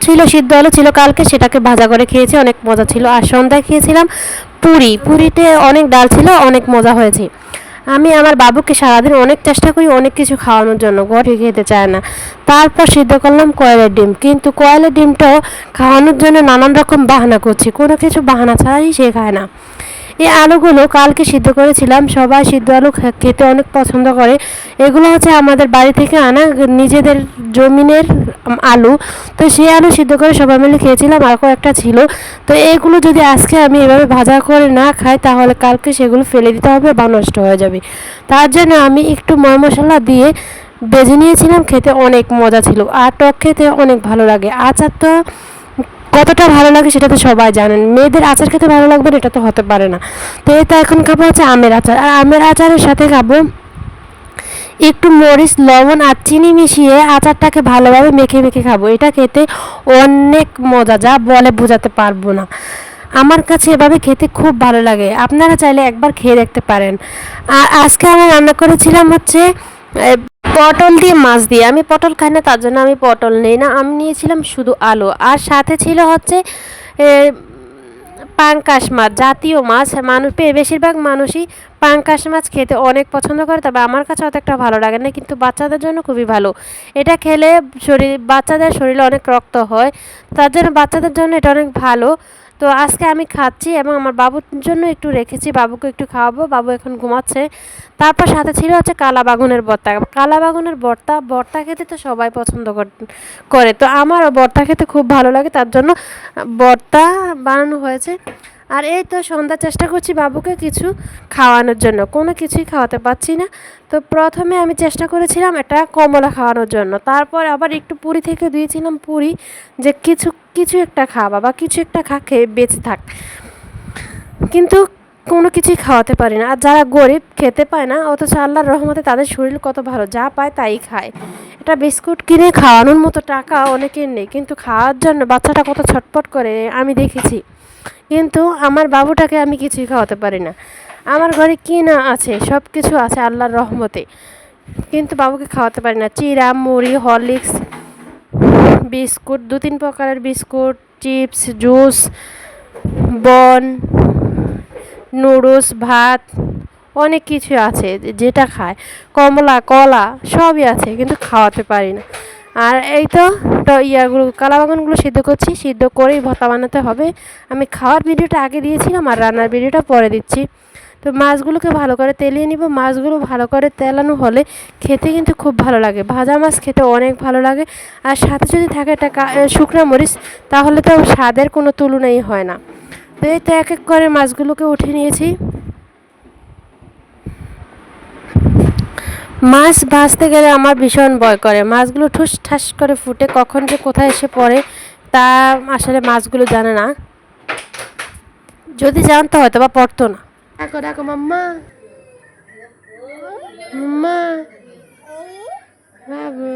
ছিল, সিদ্ধ আলু ছিল কালকে, সেটাকে ভাজা করে খেয়েছি, অনেক মজা ছিল। আর সন্ধ্যায় খেয়েছিলাম পুরিতে অনেক ডাল ছিল, অনেক মজা হয়েছে। আমি আমার বাবুকে সারাদিন অনেক চেষ্টা করি অনেক কিছু খাওয়ানোর জন্য, ঘরে খেতে চায় না। তারপর সিদ্ধ করলাম কয়েলের ডিম, কিন্তু কয়েলের ডিমটাও খাওয়ানোর জন্য নানান রকম বাহানা করছি, কোনো কিছু বাহানা ছাড়াই সে খায় না। এই আলুগুলো কালকে সিদ্ধ করেছিলাম, সবাই সিদ্ধ আলু খেতে অনেক পছন্দ করে। এগুলো হচ্ছে আমাদের বাড়ি থেকে আনা নিজেদের জমিনের আলু। তো সেই আলু সিদ্ধ করে সবাই মিলে খেয়েছিলাম, আর কয়েকটা ছিল। তো এগুলো যদি আজকে আমি এভাবে ভাজা করে না খাই, তাহলে কালকে সেগুলো ফেলে দিতে হবে বা নষ্ট হয়ে যাবে। তার জন্য আমি একটু ময় মশলা দিয়ে ভেজে নিয়েছিলাম, খেতে অনেক মজা ছিল। আর টক খেতে অনেক ভালো লাগে। আচার তো কতটা ভালো লাগে সেটা তো সবাই জানেন, মেয়েদের আচার খেতে ভালো লাগবে না এটা তো হতে পারে না। তো এই তো এখন খাবো হচ্ছে আমের আচার, আর আমের আচারের সাথে খাবো একটু মরিচ, লবণ আর চিনি মিশিয়ে আচারটাকে ভালোভাবে মেখে মেখে খাবো। এটা খেতে অনেক মজা, যা বলে বোঝাতে পারবো না। আমার কাছে এভাবে খেতে খুব ভালো লাগে, আপনারা চাইলে একবার খেয়ে দেখতে পারেন। আর আজকে আমি রান্না করেছিলাম হচ্ছে পটল দিয়ে মাছ দিয়ে। আমি পটল খাই না, তার জন্য আমি পটল নেই না, আমি নিয়েছিলাম শুধু আলু। আর সাথে ছিল হচ্ছে পাঙ্কাশ মাছ, জাতীয় মাছ। বেশিরভাগ মানুষই পাঙ্কাশ মাছ খেতে অনেক পছন্দ করে, তবে আমার কাছে অত একটা ভালো লাগে না, কিন্তু বাচ্চাদের জন্য খুবই ভালো। এটা খেলে বাচ্চাদের শরীরে অনেক রক্ত হয়, তার জন্য বাচ্চাদের জন্য এটা অনেক ভালো। তো আজকে আমি খাচ্ছি এবং আমার বাবুর জন্য একটু রেখেছি, বাবুকে একটু খাওয়াবো, বাবু এখন ঘুমাচ্ছে। তারপর সাথে ছিল হচ্ছে কালা বাগুনের ভর্তা। কালা বাগুনের ভর্তা খেতে তো সবাই পছন্দ করে, তো আমারও ভর্তা খেতে খুব ভালো লাগে, তার জন্য ভর্তা বানানো হয়েছে। আর এই তো সন্ধ্যা চেষ্টা করছি বাবুকে কিছু খাওয়ানোর জন্য, কোনো কিছুই খাওয়াতে পারছি না। তো প্রথমে আমি চেষ্টা করেছিলাম এটা কমলা খাওয়ানোর জন্য, তারপর আবার একটু পুরি থেকে দিয়েছিলাম পুরি, যে কিছু কিছু একটা খা বাবা, কিছু একটা খা, খেয়ে বেঁচে থাক। কিন্তু কোনো কিছুই খাওয়াতে পারি না। আর যারা গরিব খেতে পায় না, অথচ আল্লাহর রহমতে তাদের শরীর কত ভালো, যা পায় তাই খায়। এটা বিস্কুট কিনে খাওয়ানোর মতো টাকা অনেকের নেই, কিন্তু খাওয়ার জন্য বাচ্চাটা কত ছটপট করে আমি দেখেছি। কিন্তু আমার বাবুটাকে আমি কিছুই খাওয়াতে পারি না। আমার ঘরে কি না আছে, সব কিছু আছে আল্লাহর রহমতে, কিন্তু বাবুকে খাওয়াতে পারি না। চিড়া, মুড়ি, হরলিক্স, বিস্কুট, 2-3 প্রকারের বিস্কুট, চিপস, জুস, বন, নুডলস, ভাত, অনেক কিছু আছে যেটা খায়, কমলা, কলা সবই আছে, কিন্তু খাওয়াতে পারি না। আর এই তো কালা বাগানগুলো সিদ্ধ করছি, সিদ্ধ করেই ভর্তা বানাতে হবে। আমি খাওয়ার ভিডিওটা আগে দিয়েছিলাম আর রান্নার ভিডিওটা পরে দিচ্ছি। তো মাছগুলোকে ভালো করে তেলিয়ে নিব, মাছগুলো ভালো করে তেলানো হলে খেতে কিন্তু খুব ভালো লাগে, ভাজা মাছ খেতে অনেক ভালো লাগে। আর সাথে যদি থাকে একটা শুকনো মরিচ, তাহলে তো স্বাদের কোনো তুলনাই হয় না। তো এই তো এক এক করে মাছগুলোকে উঠে নিয়েছি। মাছ ভাজতে গেলে আমার ভীষণ ভয় করে, মাছগুলো ঠুস ঠাস করে ফুটে কখন যে কোথায় এসে পড়ে তা আসলে মাছগুলো জানে না, যদি জানতো হয়তো বা পড়তো না। ডাকো ডাকো মাম্মা, মাম্মা, বাবু।